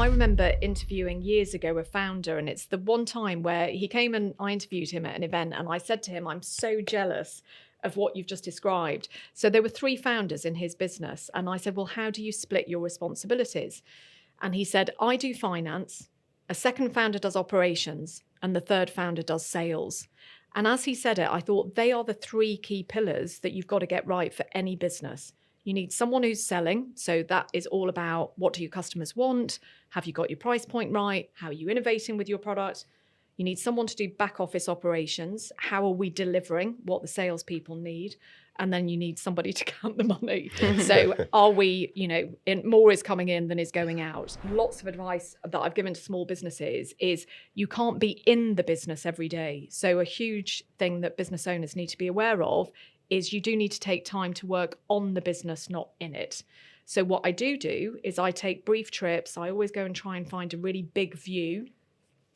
I remember interviewing years ago a founder, and it's the one time where he came and I interviewed him at an event, and I said to him, I'm so jealous of what you've just described. So there were 3 founders in his business, and I said, well, how do you split your responsibilities? And he said, I do finance, a second founder does operations, and the third founder does sales. And as he said it, I thought they are the 3 key pillars that you've got to get right for any business. You need someone who's selling. So that is all about, what do your customers want? Have you got your price point right? How are you innovating with your product? You need someone to do back office operations. How are we delivering what the salespeople need? And then you need somebody to count the money. So are we, more is coming in than is going out. Lots of advice that I've given to small businesses is you can't be in the business every day. So a huge thing that business owners need to be aware of is you do need to take time to work on the business, not in it. So what I do is I take brief trips. I always go and try and find a really big view,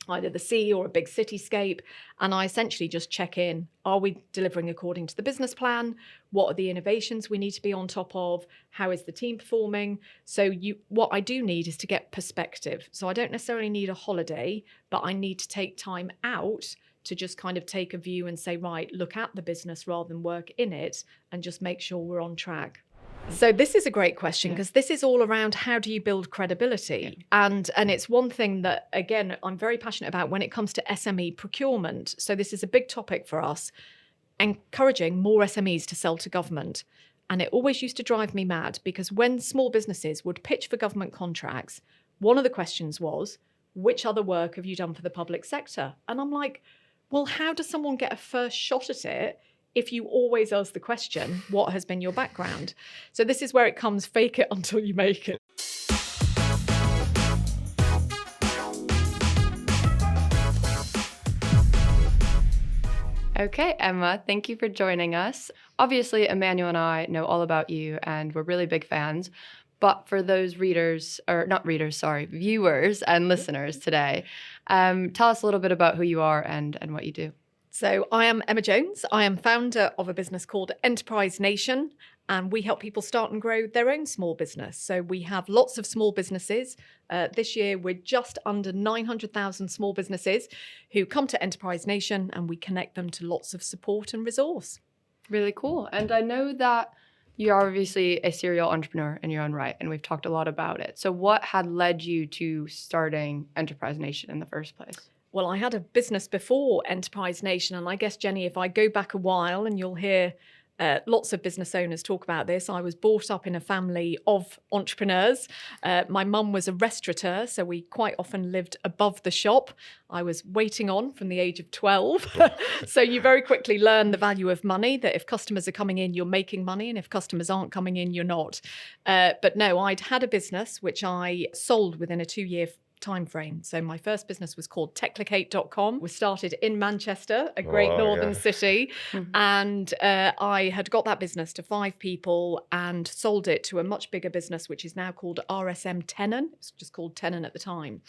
either the sea or a big cityscape. And I essentially just check in. Are we delivering according to the business plan? What are the innovations we need to be on top of? How is the team performing? So what I do need is to get perspective. So I don't necessarily need a holiday, but I need to take time out to just kind of take a view and say, right, look at the business rather than work in it, and just make sure we're on track. So this is a great question, because this is all around how do you build credibility? And it's one thing that, again, I'm very passionate about when it comes to SME procurement. So this is a big topic for us, encouraging more SMEs to sell to government. And it always used to drive me mad, because when small businesses would pitch for government contracts, one of the questions was, which other work have you done for the public sector? And I'm like, well, how does someone get a first shot at it if you always ask the question, what has been your background? So this is where it comes, fake it until you make it. Okay, Emma, thank you for joining us. Obviously, Emmanuel and I know all about you, and we're really big fans. But for those viewers and listeners today, tell us a little bit about who you are and what you do. So I am Emma Jones. I am founder of a business called Enterprise Nation, and we help people start and grow their own small business. So we have lots of small businesses. This year, we're just under 900,000 small businesses who come to Enterprise Nation, and we connect them to lots of support and resource. Really cool. And I know that you're obviously a serial entrepreneur in your own right, and we've talked a lot about it. So what had led you to starting Enterprise Nation in the first place? Well, I had a business before Enterprise Nation, and I guess, Jenny, if I go back a while, and you'll hear lots of business owners talk about this, I was brought up in a family of entrepreneurs. My mum was a restaurateur, so we quite often lived above the shop. I was waiting on from the age of 12. So you very quickly learn the value of money, that if customers are coming in, you're making money, and if customers aren't coming in, you're not. But no, I'd had a business which I sold within a 2-year time frame. So my first business was called techlicate.com. We started in Manchester, a great northern city. And I had got that business to 5 people and sold it to a much bigger business, which is now called RSM Tenon. It's just called Tenon at the time.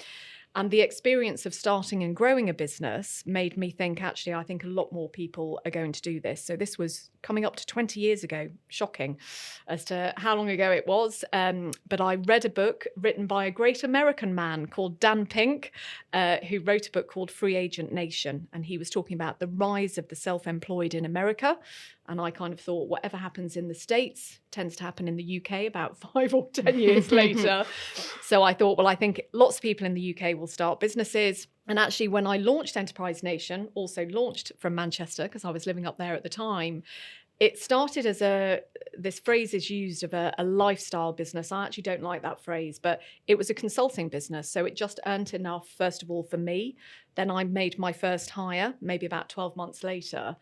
And the experience of starting and growing a business made me think, actually, I think a lot more people are going to do this. So this was coming up to 20 years ago. Shocking as to how long ago it was. But I read a book written by a great American man called Dan Pink, who wrote a book called Free Agent Nation. And he was talking about the rise of the self-employed in America. And I kind of thought, whatever happens in the States tends to happen in the UK about 5 or 10 years later. So I thought, well, I think lots of people in the UK will start businesses. And actually, when I launched Enterprise Nation, also launched from Manchester, because I was living up there at the time, it started as this phrase is used of a lifestyle business. I actually don't like that phrase, but it was a consulting business. So it just earned enough, first of all, for me. Then I made my first hire, maybe about 12 months later.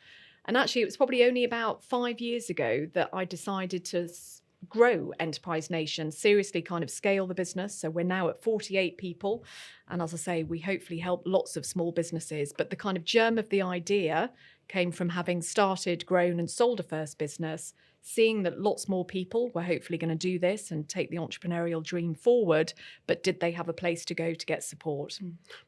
And actually, it was probably only about 5 years ago that I decided to grow Enterprise Nation, seriously kind of scale the business. So we're now at 48 people. And as I say, we hopefully help lots of small businesses. But the kind of germ of the idea came from having started, grown and sold a first business, seeing that lots more people were hopefully going to do this and take the entrepreneurial dream forward, but did they have a place to go to get support?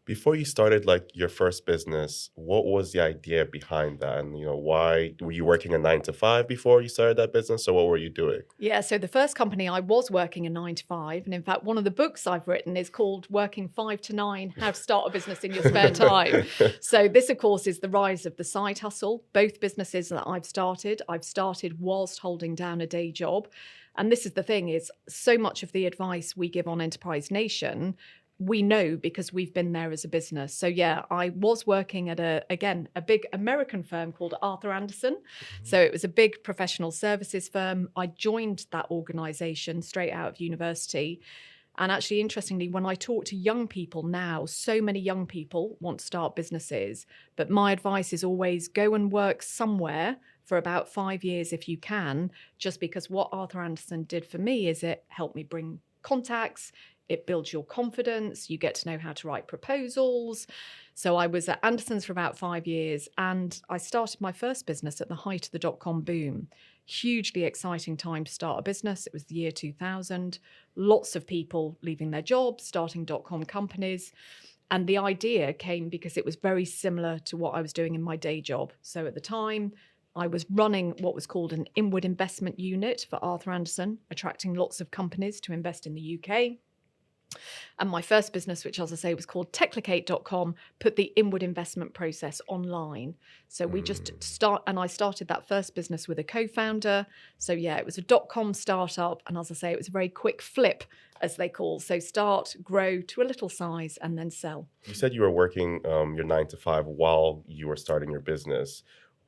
Before you started like your first business, what was the idea behind that? And why were you working a 9 to 5 before you started that business, or what were you doing? Yeah, so the first company I was working a 9 to 5, and in fact, one of the books I've written is called Working 5 to 9: How to Start a Business in Your Spare Time. So this, of course, is the rise of the side hustle. Both businesses that I've started whilst holding down a day job. And this is the thing, is so much of the advice we give on Enterprise Nation, we know because we've been there as a business. So yeah, I was working at a big American firm called Arthur Andersen. So it was a big professional services firm. I joined that organization straight out of university. And actually, interestingly, when I talk to young people now, so many young people want to start businesses. But my advice is always go and work somewhere for about 5 years if you can, just because what Arthur Andersen did for me is it helped me bring contacts. It builds your confidence. You get to know how to write proposals. So I was at Anderson's for about 5 years, and I started my first business at the height of the dot-com boom. Hugely exciting time to start a business. It was the year 2000. Lots of people leaving their jobs, starting dot-com companies. And the idea came because it was very similar to what I was doing in my day job. So at the time, I was running what was called an inward investment unit for Arthur Andersen, attracting lots of companies to invest in the UK. And my first business, which, as I say, was called techlicate.com, put the inward investment process online. So we I started that first business with a co-founder. So yeah, it was a dot-com startup. And as I say, it was a very quick flip, as they call. So start, grow to a little size, and then sell. You said you were working your 9 to 5 while you were starting your business.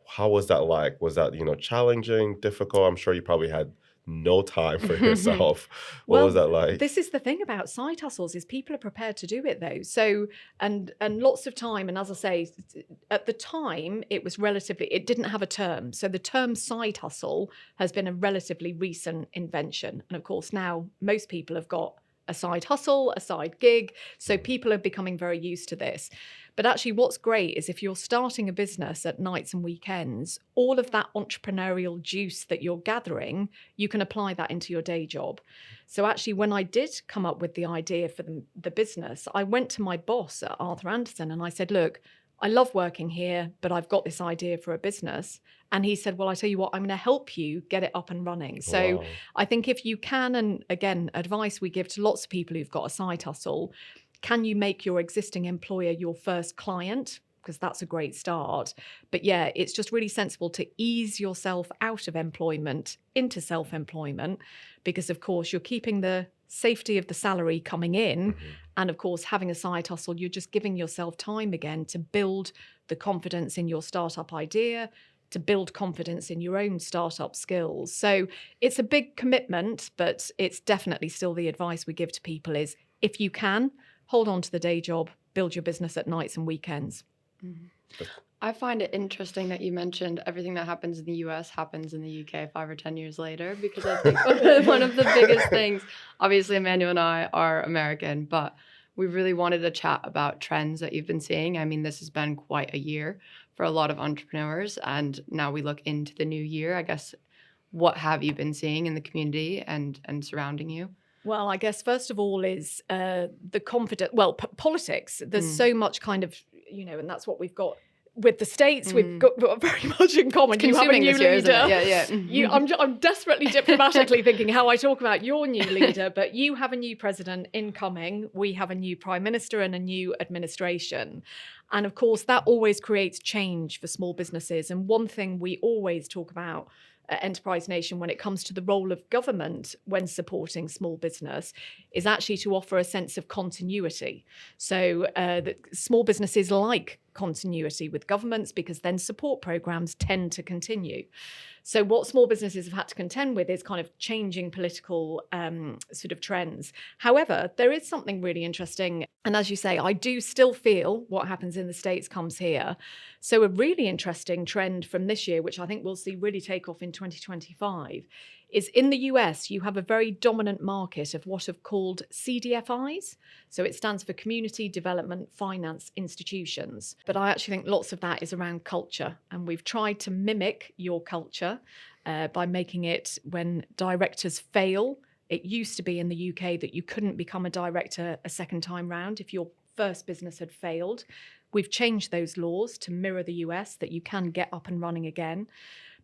How was that like? Was that, challenging, difficult? I'm sure you probably had no time for yourself. What was that like? This is the thing about side hustles, is people are prepared to do it though. So, and lots of time. And as I say, at the time, it didn't have a term. So the term side hustle has been a relatively recent invention. And of course, now most people have got a side hustle, a side gig. So people are becoming very used to this. But actually, what's great is if you're starting a business at nights and weekends, all of that entrepreneurial juice that you're gathering, you can apply that into your day job. So actually, when I did come up with the idea for the business, I went to my boss at Arthur Andersen and I said, look, I love working here, but I've got this idea for a business. And he said, well, I tell you what, I'm going to help you get it up and running. So Wow. I think if you can, and again, advice we give to lots of people who've got a side hustle, can you make your existing employer your first client? Because that's a great start. But yeah, it's just really sensible to ease yourself out of employment into self-employment, because of course you're keeping the safety of the salary coming in. And of course, having a side hustle, you're just giving yourself time again to build the confidence in your startup idea, to build confidence in your own startup skills. So it's a big commitment, but it's definitely still the advice we give to people is, if you can, hold on to the day job, build your business at nights and weekends. I find it interesting that you mentioned everything that happens in the US happens in the UK 5 or 10 years later, because I think one of the biggest things, obviously Emmanuel and I are American, but we really wanted to chat about trends that you've been seeing. I mean, this has been quite a year for a lot of entrepreneurs, and now we look into the new year. I guess, what have you been seeing in the community and surrounding you? Well, I guess first of all is the confidence. Well, politics. There's so much kind of, and that's what we've got with the States. We've got very much in common. You have a new leader. Yeah. I'm desperately diplomatically thinking how I talk about your new leader, but you have a new president incoming. We have a new prime minister and a new administration. And of course, that always creates change for small businesses. And one thing we always talk about at Enterprise Nation when it comes to the role of government when supporting small business is actually to offer a sense of continuity. So that small businesses like continuity with governments, because then support programs tend to continue. So what small businesses have had to contend with is kind of changing political sort of trends. However, there is something really interesting. And as you say, I do still feel what happens in the States comes here. So a really interesting trend from this year, which I think we'll see really take off in 2025, is in the US, you have a very dominant market of what are called CDFIs. So it stands for Community Development Finance Institutions. But I actually think lots of that is around culture. And we've tried to mimic your culture. by making it when directors fail. It used to be in the UK that you couldn't become a director a second time round if your first business had failed. We've changed those laws to mirror the US, that you can get up and running again.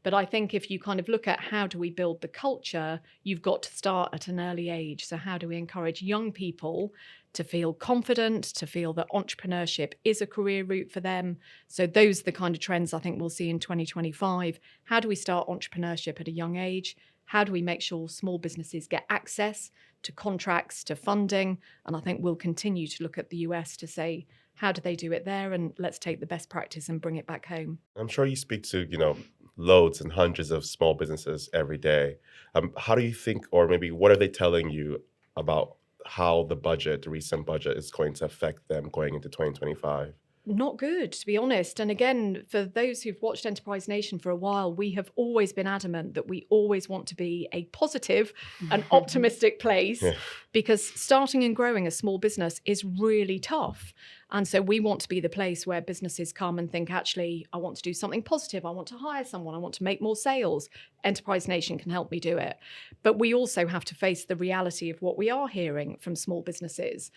But I think if you kind of look at how do we build the culture, you've got to start at an early age. So how do we encourage young people to feel confident, to feel that entrepreneurship is a career route for them? So those are the kind of trends I think we'll see in 2025. How do we start entrepreneurship at a young age? How do we make sure small businesses get access to contracts, to funding? And I think we'll continue to look at the US to say, how do they do it there? And let's take the best practice and bring it back home. I'm sure you speak to, loads and hundreds of small businesses every day. How do you think, or maybe what are they telling you about how the recent budget is going to affect them going into 2025? Not good, to be honest. And again, for those who've watched Enterprise Nation for a while, we have always been adamant that we always want to be a positive and optimistic place, because starting and growing a small business is really tough. And so we want to be the place where businesses come and think, actually, I want to do something positive. I want to hire someone. I want to make more sales. Enterprise Nation can help me do it. But we also have to face the reality of what we are hearing from small businesses.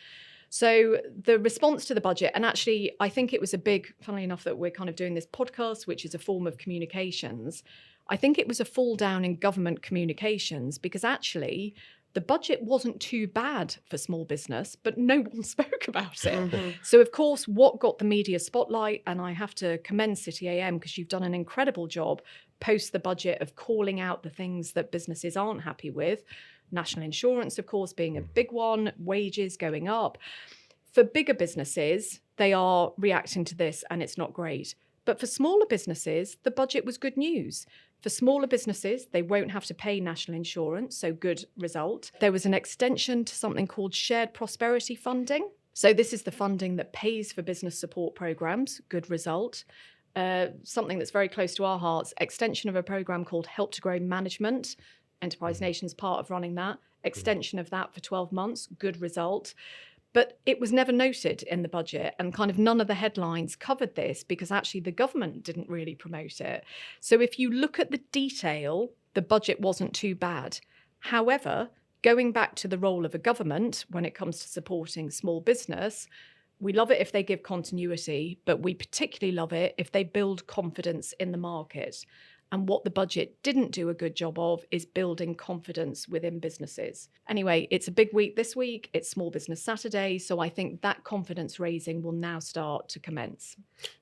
So the response to the budget, and actually, I think it was a big, funnily enough, that we're kind of doing this podcast, which is a form of communications. I think it was a fall down in government communications, because actually the budget wasn't too bad for small business, but no one spoke about it. Mm-hmm. So, of course, what got the media spotlight, and I have to commend City AM because you've done an incredible job post the budget of calling out the things that businesses aren't happy with. National insurance, of course, being a big one, wages going up. For bigger businesses, they are reacting to this and it's not great. But for smaller businesses, the budget was good news. For smaller businesses, they won't have to pay national insurance, so good result. There was an extension to something called shared prosperity funding. So this is the funding that pays for business support programs, good result. Something that's very close to our hearts, extension of a program called Help to Grow Management. Enterprise Nation's part of running that. Extension of that for 12 months, good result. But it was never noted in the budget, and kind of none of the headlines covered this because actually the government didn't really promote it. So if you look at the detail, the budget wasn't too bad. However, going back to the role of a government when it comes to supporting small business, we love it if they give continuity, but we particularly love it if they build confidence in the market. And what the budget didn't do a good job of is building confidence within businesses. Anyway, it's a big week this week. It's Small Business Saturday. So I think that confidence raising will now start to commence.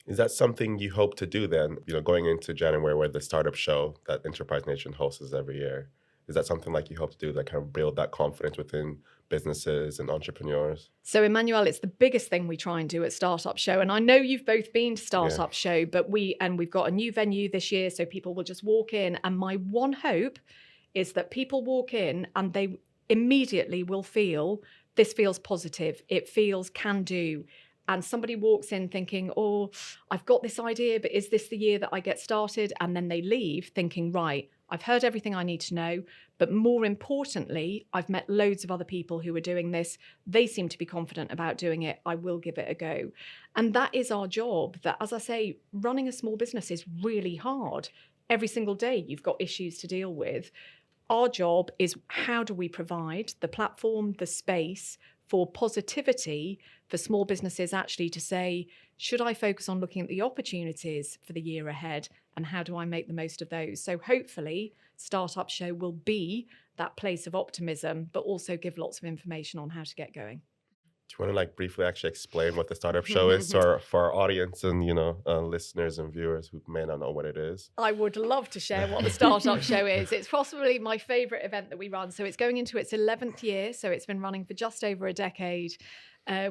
Is that something you hope to do then, going into January, where the startup show that Enterprise Nation hosts every year? Is that something like you hope to do, that kind of build that confidence within businesses and entrepreneurs? So, Emmanuel, it's the biggest thing we try and do at Startup Show. And I know you've both been to Startup Show, but we've got a new venue this year, so people will just walk in. And my one hope is that people walk in and they immediately will feel, this feels positive. It feels can do. And somebody walks in thinking, oh, I've got this idea, but is this the year that I get started? And then they leave thinking, right, I've heard everything I need to know, but more importantly, I've met loads of other people who are doing this. They seem to be confident about doing it. I will give it a go. And that is our job. That, as I say, running a small business is really hard. Every single day you've got issues to deal with. Our job is, how do we provide the platform, the space for positivity for small businesses actually to say, should I focus on looking at the opportunities for the year ahead and how do I make the most of those? So hopefully Startup Show will be that place of optimism, but also give lots of information on how to get going. Do you want to briefly actually explain what the Startup Show is for our audience and, listeners and viewers who may not know what it is? I would love to share what the Startup Show is. It's possibly my favorite event that we run. So it's going into its 11th year. So it's been running for just over a decade.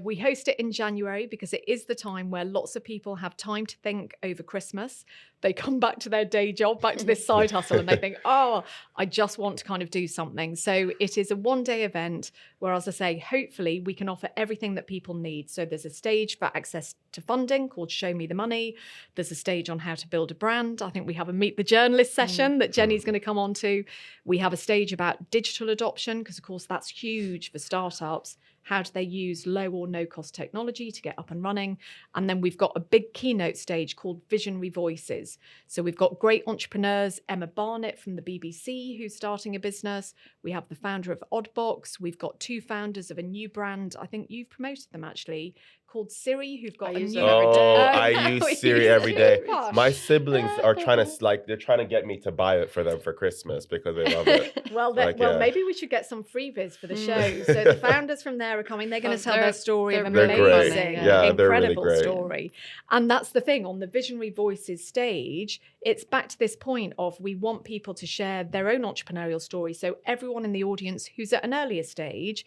We host it in January because it is the time where lots of people have time to think over Christmas. They come back to their day job, back to this side hustle, and they think, oh, I just want to kind of do something. So it is a one-day event where, as I say, hopefully we can offer everything that people need. So there's a stage for access to funding called Show Me the Money. There's a stage on how to build a brand. I think we have a Meet the Journalist session that Jenny's going to come on to. We have a stage about digital adoption because, of course, that's huge for startups. How do they use low or no cost technology to get up and running? And then we've got a big keynote stage called Visionary Voices. So we've got great entrepreneurs, Emma Barnett from the BBC, who's starting a business. We have the founder of Oddbox. We've got 2 founders of a new brand. I think you've promoted them actually, called Siri, who've got I a use new. them every day. Oh, Oh, I we use Siri use every day. Siri. My siblings are trying to they're trying to get me to buy it for them for Christmas because they love it. Well, Like, yeah. maybe we should get some freebies for the show. So the founders from there are coming. They're going to tell their story of they're really amazing, funny, yeah, they're really incredible great. story. And that's the thing, on the Visionary Voices stage, it's back to this point of we want people to share their own entrepreneurial story. So everyone in the audience who's at an earlier stage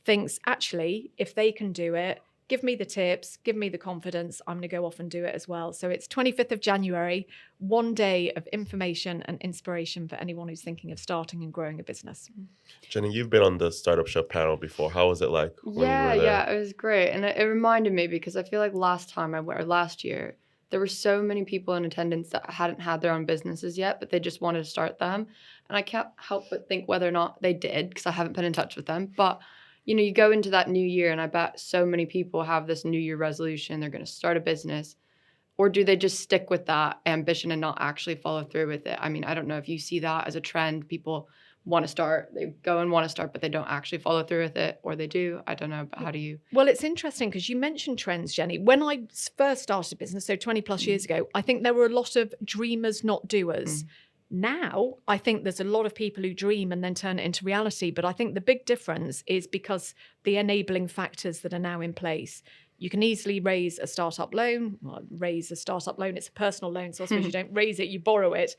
thinks, actually, if they can do it, give me the tips, give me the confidence, I'm going to go off and do it as well. So it's 25th of January, 1 day of information and inspiration for anyone who's thinking of starting and growing a business. Jenny, you've been on the Startup Show panel before. How was it like when you were there? Yeah, it was great. And it reminded me, because I feel like last year, there were so many people in attendance that hadn't had their own businesses yet, but they just wanted to start them. And I can't help but think whether or not they did, because I haven't been in touch with them. But you go into that new year, and I bet so many people have this new year resolution. They're going to start a business. Or do they just stick with that ambition and not actually follow through with it? I mean, I don't know if you see that as a trend. People want to start, they go and want to start, but they don't actually follow through with it, or they do. I don't know, but how do you? Well, it's interesting because you mentioned trends, Jenny. When I first started a business, so 20 plus years ago, I think there were a lot of dreamers, not doers. Now, I think there's a lot of people who dream and then turn it into reality. But I think the big difference is because the enabling factors that are now in place. You can easily raise a startup loan. Well, raise a startup loan, it's a personal loan, so I suppose you don't raise it, you borrow it.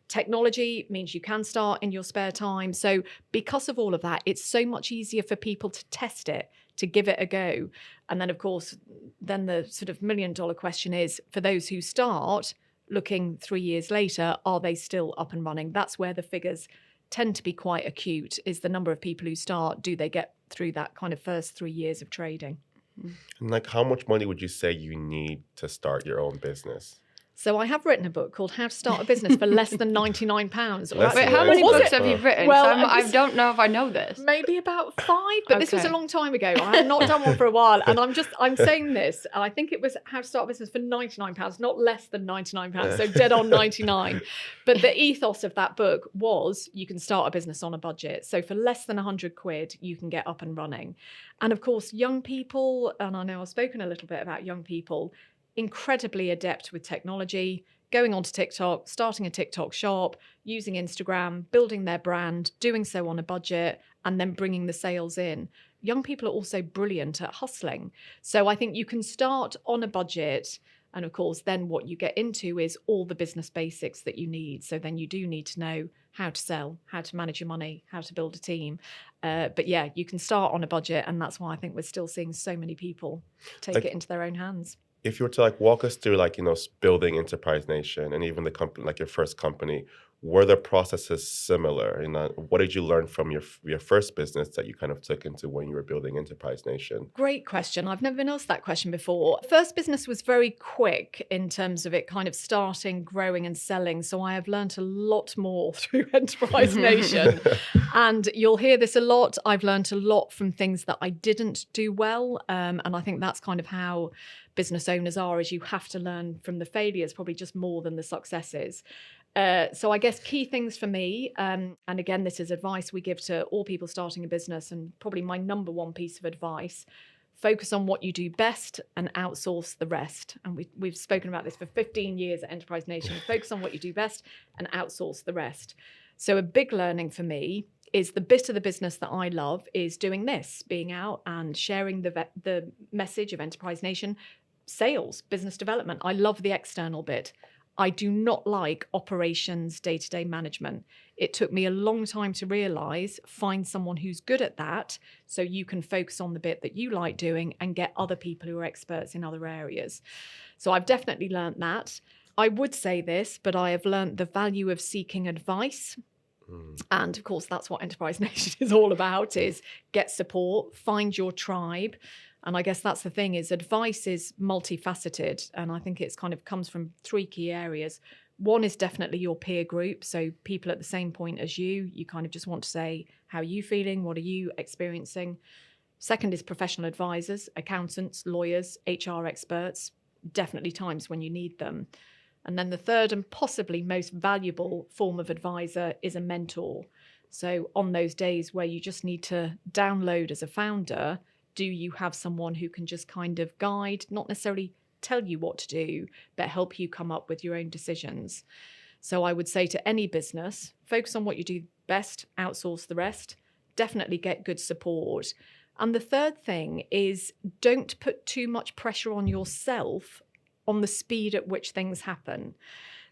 Technology means you can start in your spare time. So because of all of that, it's so much easier for people to test it, to give it a go. And then, of course, then the sort of $1 million question is, for those who start, looking 3 years later, are they still up and running? That's where the figures tend to be quite acute, is the number of people who start. Do they get through that kind of first 3 years of trading? And like, how much money would you say you need to start your own business? So I have written a book called How to Start a Business for Less than £99. Wait, how many Was books it? have you written? Well, I don't know if I know this. Maybe about 5, but this was a Okay. long time ago. I have not done one for a while. And I'm saying this, and I think it was How to Start a Business for £99, not less than £99, so dead on 99. But the ethos of that book was you can start a business on a budget. So for less than 100 quid, you can get up and running. And of course, young people, and I know I've spoken a little bit about young people, incredibly adept with technology, going onto TikTok, starting a TikTok shop, using Instagram, building their brand, doing so on a budget, and then bringing the sales in. Young people are also brilliant at hustling. So I think you can start on a budget. And of course, then what you get into is all the business basics that you need. So then you do need to know how to sell, how to manage your money, how to build a team. But yeah, you can start on a budget. And that's why I think we're still seeing so many people take it into their own hands. If you were to walk us through building Enterprise Nation and even the company, your first company, were the processes similar? What did you learn from your first business that you kind of took into when you were building Enterprise Nation? Great question. I've never been asked that question before. First business was very quick in terms of it kind of starting, growing and selling. So I have learned a lot more through Enterprise Nation. And you'll hear this a lot. I've learned a lot from things that I didn't do well. And I think that's kind of how business owners are, is you have to learn from the failures, probably just more than the successes. So I guess key things for me, and again, this is advice we give to all people starting a business, and probably my number one piece of advice: focus on what you do best and outsource the rest. And we've spoken about this for 15 years at Enterprise Nation. Focus on what you do best and outsource the rest. So a big learning for me is the bit of the business that I love is doing this, being out and sharing the message of Enterprise Nation, sales, business development. I love the external bit. I do not like operations, day-to-day management. It took me a long time to realize, find someone who's good at that so you can focus on the bit that you like doing and get other people who are experts in other areas. So I've definitely learned that. I would say this, but I have learned the value of seeking advice. And of course, that's what Enterprise Nation is all about, is get support, find your tribe. And I guess that's the thing, is advice is multifaceted. And I think it's kind of comes from 3 key areas. One is definitely your peer group. So people at the same point as you kind of just want to say, how are you feeling? What are you experiencing? Second is professional advisors, accountants, lawyers, HR experts, definitely times when you need them. And then the third and possibly most valuable form of advisor is a mentor. So on those days where you just need to download as a founder, do you have someone who can just kind of guide, not necessarily tell you what to do, but help you come up with your own decisions? So I would say to any business, focus on what you do best, outsource the rest, definitely get good support. And the third thing is, don't put too much pressure on yourself on the speed at which things happen.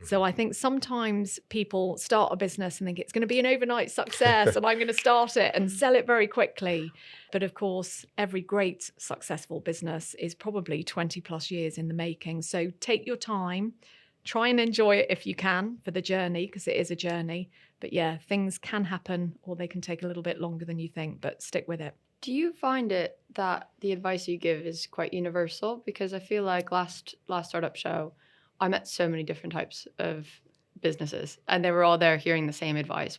So I think sometimes people start a business and think it's going to be an overnight success and I'm going to start it and sell it very quickly. But of course, every great successful business is probably 20 plus years in the making. So take your time, try and enjoy it if you can for the journey, because it is a journey. But yeah, things can happen or they can take a little bit longer than you think, but stick with it. Do you find it that the advice you give is quite universal? Because I feel like last startup show, I met so many different types of businesses and they were all there hearing the same advice,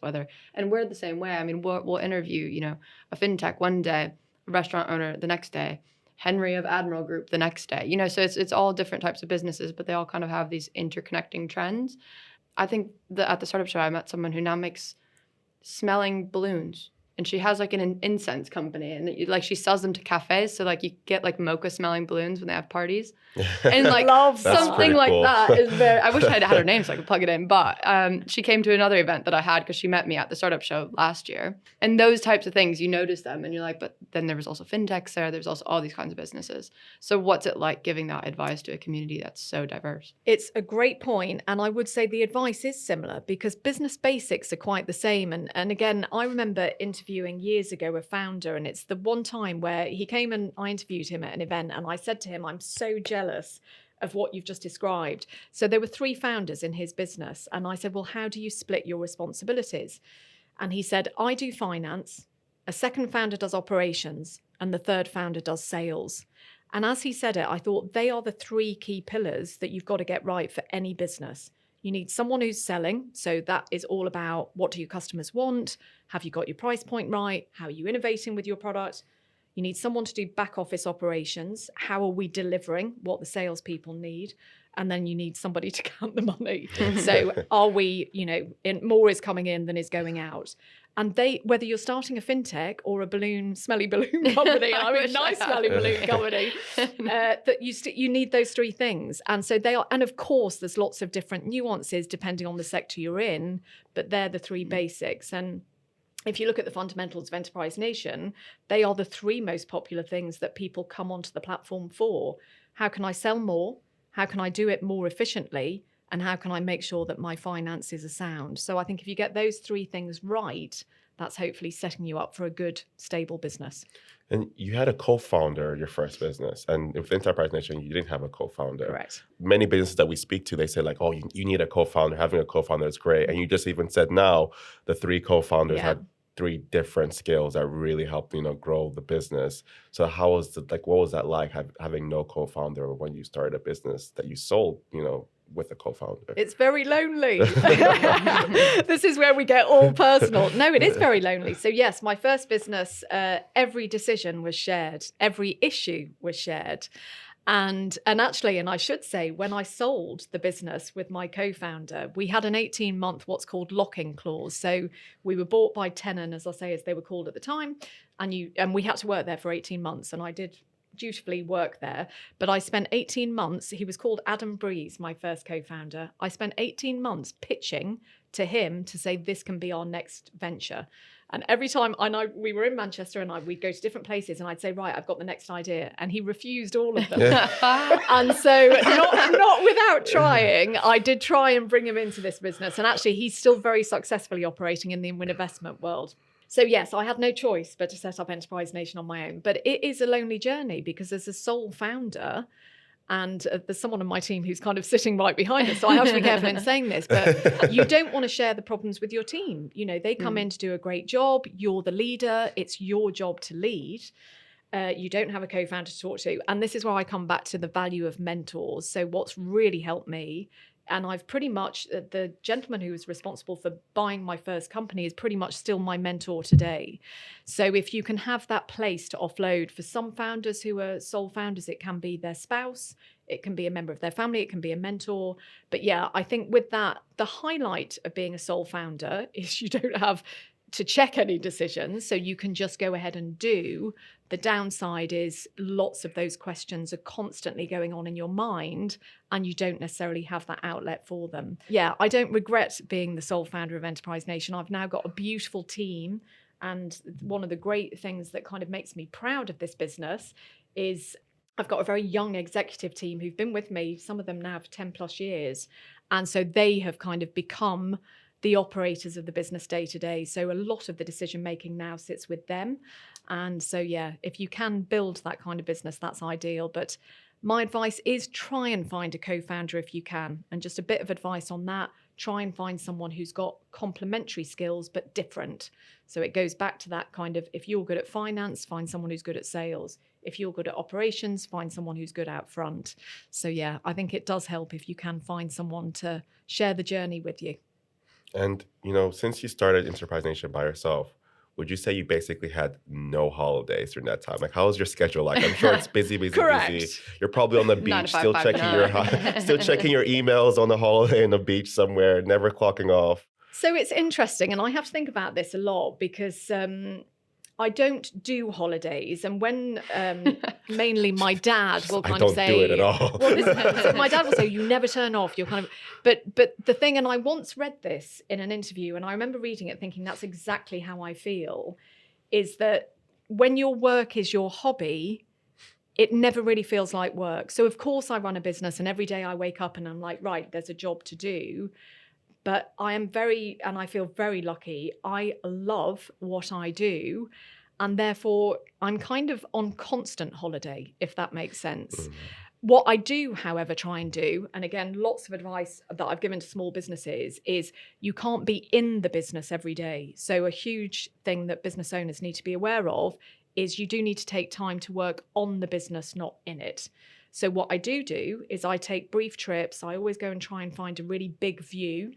and we're the same way. I mean, we'll interview, a fintech one day, a restaurant owner the next day, Henry of Admiral Group the next day, so it's all different types of businesses, but they all kind of have these interconnecting trends. I think that at the startup show, I met someone who now makes smelling balloons. And she has like an incense company, and she sells them to cafes. So like you get like mocha smelling balloons when they have parties, and like something like cool. that is very. I wish I had her name so I could plug it in. But she came to another event that I had because she met me at the startup show last year. And those types of things, you notice them, and you're like, but then there was also fintechs there. There's also all these kinds of businesses. So what's it like giving that advice to a community that's so diverse? It's a great point, and I would say the advice is similar because business basics are quite the same. And again, I remember interviewing years ago a founder, and it's the one time where he came and I interviewed him at an event, and I said to him, I'm so jealous of what you've just described. So there were 3 founders in his business, and I said, well, how do you split your responsibilities? And he said, I do finance, a second founder does operations, and the third founder does sales. And as he said it, I thought they are the 3 key pillars that you've got to get right for any business. You need someone who's selling. So that is all about, what do your customers want? Have you got your price point right? How are you innovating with your product? You need someone to do back office operations. How are we delivering what the salespeople need? And then you need somebody to count the money. So are we, more is coming in than is going out. And whether you're starting a fintech or a smelly balloon company, nice smelly balloon company, that you need those 3 things. And so they are, and of course, there's lots of different nuances depending on the sector you're in, but they're the 3 basics. And if you look at the fundamentals of Enterprise Nation, they are the 3 most popular things that people come onto the platform for. How can I sell more? How can I do it more efficiently? And how can I make sure that my finances are sound? So I think if you get those 3 things right, that's hopefully setting you up for a good, stable business. And you had a co-founder, your first business. And with Enterprise Nation, you didn't have a co-founder. Correct. Many businesses that we speak to, they say like, oh, you need a co-founder. Having a co-founder is great. And you just even said now the 3 co-founders had 3 different skills that really helped, grow the business. So how was what was that like having no co-founder when you started a business that you sold, with a co-founder? It's very lonely. This is where we get all personal. No, it is very lonely. So yes, my first business, every decision was shared. Every issue was shared. And actually, and I should say, when I sold the business with my co-founder, we had an 18-month what's called lock-in clause. So we were bought by Tenon, as they were called at the time, and we had to work there for 18 months. And I did dutifully work there, but I spent 18 months. He was called Adam Breeze, my first co-founder. I spent 18 months pitching to him to say this can be our next venture. And every time we were in Manchester and we'd go to different places and I'd say, right, I've got the next idea. And he refused all of them. And so not without trying, I did try and bring him into this business. And actually, he's still very successfully operating in the investment world. So yes, I had no choice but to set up Enterprise Nation on my own. But it is a lonely journey because as a sole founder, and there's someone on my team who's kind of sitting right behind us, so I have to be careful in saying this, but you don't want to share the problems with your team. They come in to do a great job. You're the leader. It's your job to lead. You don't have a co-founder to talk to. And this is where I come back to the value of mentors. So what's really helped me, And I've pretty much, the gentleman who was responsible for buying my first company is pretty much still my mentor today. So if you can have that place to offload, for some founders who are sole founders, it can be their spouse, it can be a member of their family, it can be a mentor. But yeah, I think with that, the highlight of being a sole founder is you don't have to check any decisions, so you can just go ahead and do. The downside is lots of those questions are constantly going on in your mind and you don't necessarily have that outlet for them. Yeah, I don't regret being the sole founder of Enterprise Nation. I've now got a beautiful team, and one of the great things that kind of makes me proud of this business is I've got a very young executive team who've been with me, some of them now for 10 plus years. And so they have kind of become the operators of the business day to day. So a lot of the decision making now sits with them. And so, yeah, if you can build that kind of business, that's ideal. But my advice is try and find a co-founder if you can. And just a bit of advice on that, try and find someone who's got complementary skills, but different. So it goes back to that kind of, if you're good at finance, find someone who's good at sales. If you're good at operations, find someone who's good out front. So yeah, I think it does help if you can find someone to share the journey with you. And, since you started Enterprise Nation by yourself, would you say you basically had no holidays during that time? Like, how was your schedule like? I'm sure it's busy. Correct. You're probably on the 9 to beach, 5, still 5 to checking 9. still checking your emails on the holiday on the beach somewhere, never clocking off. So it's interesting, and I have to think about this a lot because I don't do holidays, and when mainly my dad will kind of say, I don't do it at all. Well, so my dad will say, "You never turn off." You're kind of, but the thing, and I once read this in an interview, and I remember reading it, thinking that's exactly how I feel, is that when your work is your hobby, it never really feels like work. So of course I run a business, and every day I wake up and I'm like, right, there's a job to do. But I am and I feel very lucky. I love what I do. And therefore, I'm kind of on constant holiday, if that makes sense. Mm. What I do, however, try and do, and again, lots of advice that I've given to small businesses, is you can't be in the business every day. So a huge thing that business owners need to be aware of is you do need to take time to work on the business, not in it. So what I do is I take brief trips. I always go and try and find a really big view,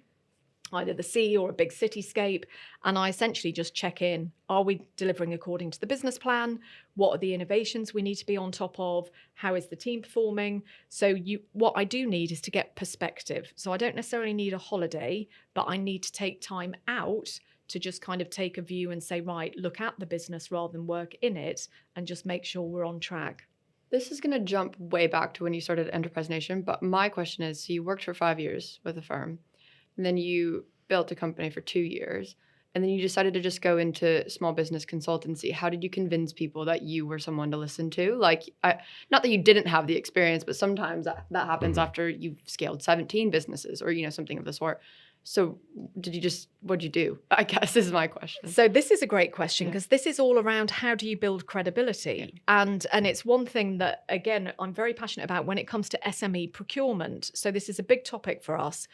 either the sea or a big cityscape, and I essentially just check in. Are we delivering according to the business plan? What are the innovations we need to be on top of? How is the team performing? So what I do need is to get perspective. So I don't necessarily need a holiday, but I need to take time out to just kind of take a view and say, right, look at the business rather than work in it, and just make sure we're on track. This is going to jump way back to when you started Enterprise Nation, but my question is, so you worked for 5 years with a firm, and then you built a company for 2 years, and then you decided to just go into small business consultancy. How did you convince people that you were someone to listen to? Like, not that you didn't have the experience, but sometimes that happens after you've scaled 17 businesses or, something of the sort. So what'd you do? I guess is my question. So this is a great question, because this is all around how do you build credibility? Yeah. And it's one thing that, again, I'm very passionate about when it comes to SME procurement. So this is a big topic for us,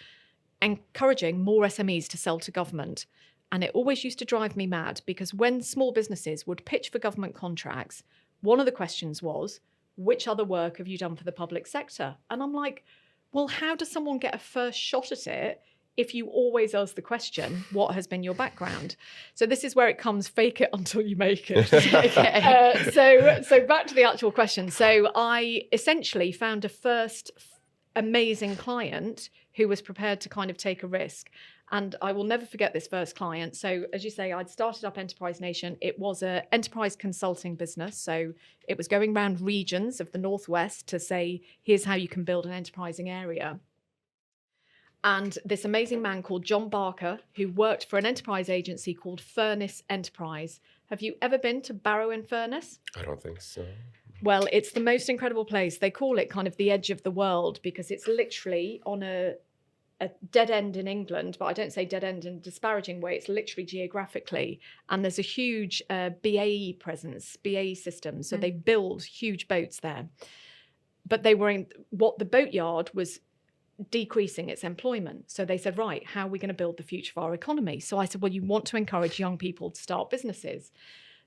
encouraging more SMEs to sell to government. And it always used to drive me mad, because when small businesses would pitch for government contracts, one of the questions was, which other work have you done for the public sector? And I'm like, well, how does someone get a first shot at it if you always ask the question, what has been your background? So this is where it comes, fake it until you make it. Okay. So back to the actual question. So I essentially found a first amazing client who was prepared to kind of take a risk. And I will never forget this first client. So as you say, I'd started up Enterprise Nation. It was an enterprise consulting business. So it was going around regions of the Northwest to say, here's how you can build an enterprising area. And this amazing man called John Barker, who worked for an enterprise agency called Furness Enterprise. Have you ever been to Barrow-in-Furness? I don't think so. Well, it's the most incredible place. They call it kind of the edge of the world, because it's literally on a dead end in England, but I don't say dead end in a disparaging way. It's literally geographically. And there's a huge BAE presence, BAE system. So they build huge boats there. But they were what the boatyard was decreasing its employment. So they said, right, how are we going to build the future of our economy? So I said, well, you want to encourage young people to start businesses.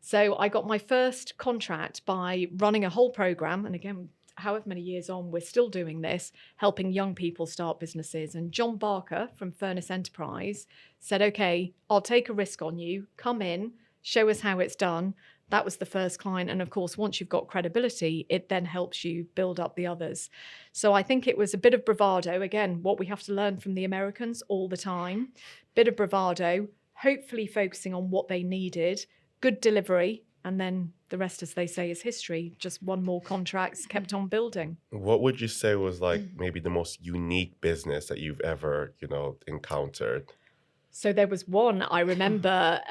So I got my first contract by running a whole program. And again, however many years on, we're still doing this, helping young people start businesses. And John Barker from Furnace Enterprise said, okay, I'll take a risk on you. Come in, show us how it's done. That was the first client. And of course, once you've got credibility, it then helps you build up the others. So I think it was a bit of bravado. Again, what we have to learn from the Americans all the time. Bit of bravado, hopefully focusing on what they needed, good delivery, and then the rest, as they say, is history. Just won more contracts, kept on building. What would you say was like maybe the most unique business that you've ever, encountered? So there was one I remember.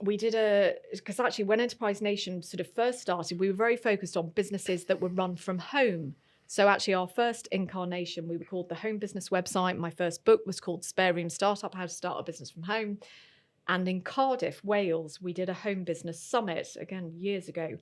We did because actually when Enterprise Nation sort of first started, we were very focused on businesses that were run from home. So actually our first incarnation, we were called the Home Business Website. My first book was called Spare Room Startup, How to Start a Business from Home. And in Cardiff, Wales, we did a home business summit, again, years ago.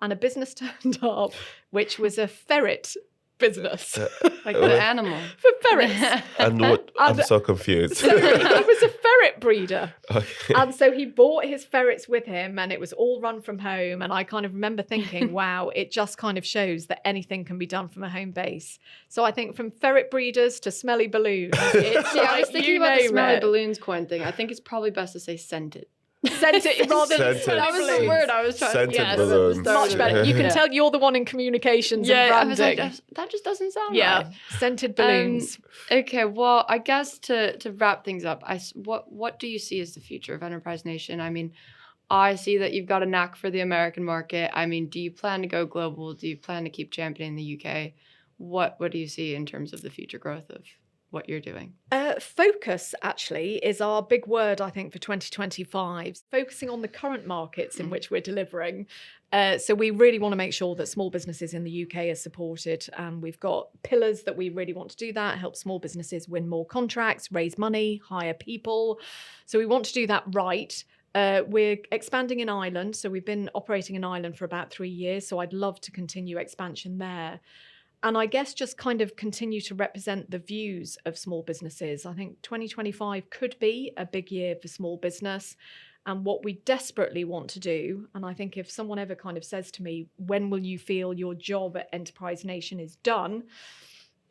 And a business turned up, which was a ferret business. Like an animal. For ferrets. And what? I'm so confused. So he was a ferret breeder. Okay. And so he brought his ferrets with him and it was all run from home. And I kind of remember thinking, wow, it just kind of shows that anything can be done from a home base. So I think from ferret breeders to smelly balloons, it's Yeah, I was like, thinking you about the name smelly it. balloons coin thing. I think it's probably best to say scented. Scented rather than Scented. smelly That was the balloons. word I was trying Scented to balloons. Much better. You can Yeah. tell you're the one in communications and I was branding. like, that just doesn't sound Yeah, right. scented balloons. Okay, well, I guess to wrap things up, what do you see as the future of Enterprise Nation? I mean, I see that you've got a knack for the American market. I mean, do you plan to go global? Do you plan to keep championing the UK? What do you see in terms of the future growth of what you're doing? Focus, actually, is our big word, I think, for 2025. Focusing on the current markets in which we're delivering. So we really want to make sure that small businesses in the UK are supported. And we've got pillars that we really want to do that, help small businesses win more contracts, raise money, hire people. So we want to do that right. We're expanding in Ireland. So we've been operating in Ireland for about 3 years. So I'd love to continue expansion there. And I guess just kind of continue to represent the views of small businesses. I think 2025 could be a big year for small business. And what we desperately want to do, and I think if someone ever kind of says to me, when will you feel your job at Enterprise Nation is done,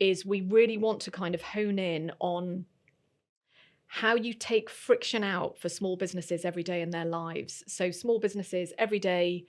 is we really want to kind of hone in on how you take friction out for small businesses every day in their lives. So small businesses every day,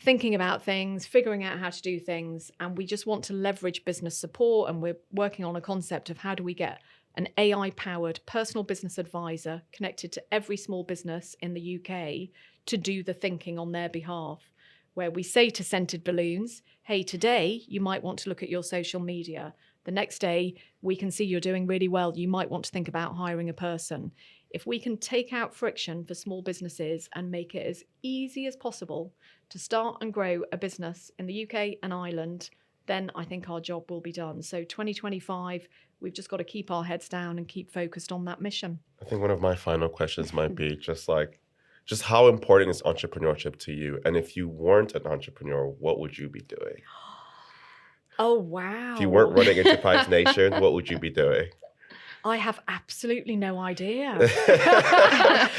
thinking about things, figuring out how to do things. And we just want to leverage business support. And we're working on a concept of how do we get an AI-powered personal business advisor connected to every small business in the UK to do the thinking on their behalf. Where we say to scented balloons, hey, today you might want to look at your social media. The next day, we can see you're doing really well. You might want to think about hiring a person. If we can take out friction for small businesses and make it as easy as possible to start and grow a business in the UK and Ireland, then I think our job will be done. So 2025, we've just got to keep our heads down and keep focused on that mission. I think one of my final questions might be just how important is entrepreneurship to you? And if you weren't an entrepreneur, what would you be doing? Oh, wow. If you weren't running Enterprise Nation, what would you be doing? I have absolutely no idea. Maybe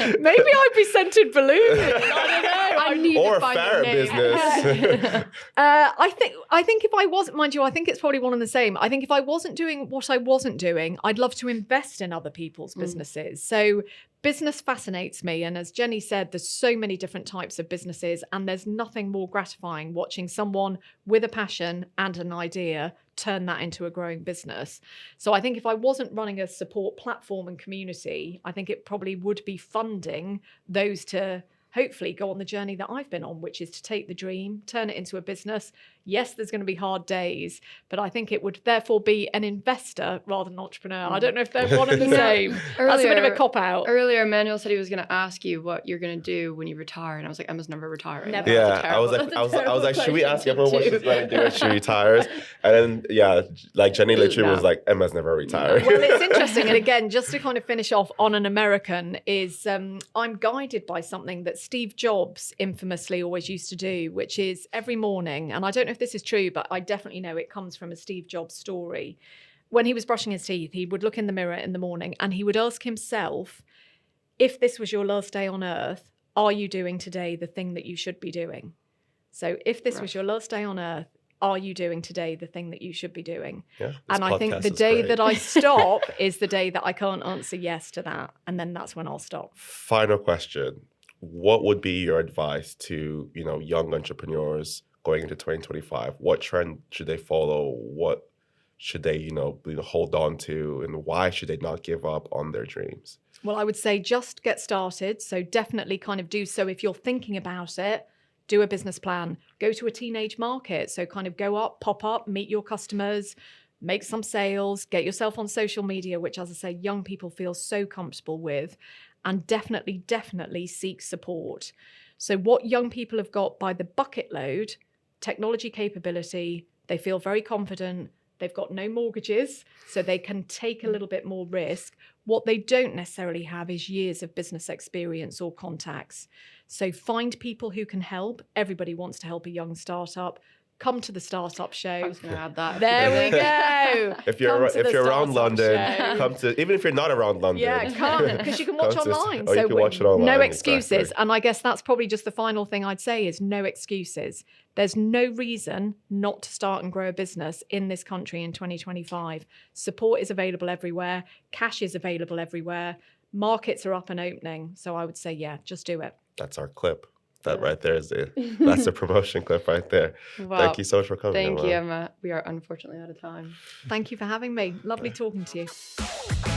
I'd be scented balloons. I don't know. I need Or to a find your ferret name. business. I think if I wasn't, mind you, I think it's probably one and the same. I think if I wasn't doing what I wasn't doing, I'd love to invest in other people's businesses. So business fascinates me. And as Jenny said, there's so many different types of businesses, and there's nothing more gratifying watching someone with a passion and an idea turn that into a growing business. So I think if I wasn't running a support platform and community, I think it probably would be funding those to hopefully go on the journey that I've been on, which is to take the dream, turn it into a business. Yes, there's going to be hard days, but I think it would therefore be an investor rather than an entrepreneur. I don't know if they're one and the same. That's a bit of a cop-out. Earlier, Emmanuel said he was going to ask you what you're going to do when you retire, and I was like, Emma's never retiring. Never. Yeah, That's I was terrible- like, should we ask terrible everyone what she's question going to to do when she retires? And then, yeah, like Jenny literally was No. like, Emma's never retired. Well, it's interesting. And again, just to kind of finish off on an American is I'm guided by something that Steve Jobs infamously always used to do, which is every morning, and I don't know if this is true, but I definitely know it comes from a Steve Jobs story. When he was brushing his teeth, he would look in the mirror in the morning and he would ask himself, if this was your last day on earth, are you doing today the thing that you should be doing? So if this was your last day on earth, are you doing today the thing that you should be doing? Yeah, And I think the day that I stop is the day that I can't answer yes to that. And then that's when I'll stop. Final question. What would be your advice to, young entrepreneurs going into 2025? What trend should they follow? What should they, hold on to? And why should they not give up on their dreams? Well, I would say just get started. So definitely kind of do so if you're thinking about it. Do a business plan, go to a teenage market. So kind of go up, pop up, meet your customers, make some sales, get yourself on social media, which, as I say, young people feel so comfortable with, and definitely seek support. So what young people have got by the bucket load, technology capability, they feel very confident. They've got no mortgages, so they can take a little bit more risk. What they don't necessarily have is years of business experience or contacts. So find people who can help. Everybody wants to help a young startup. Come to the startup show. I was going to add that. There we go. If you're around London, show. come to. Even if you're not around London, yeah, come because you can watch online. You can watch it online. No excuses. Exactly. And I guess that's probably just the final thing I'd say is no excuses. There's no reason not to start and grow a business in this country in 2025. Support is available everywhere. Cash is available everywhere. Markets are up and opening. So I would say, yeah, just do it. That's our clip. That right there is that's the promotion clip right there. Wow. Thank you so much for coming. Thank you, Emma. We are unfortunately out of time. Thank you for having me. Lovely talking to you.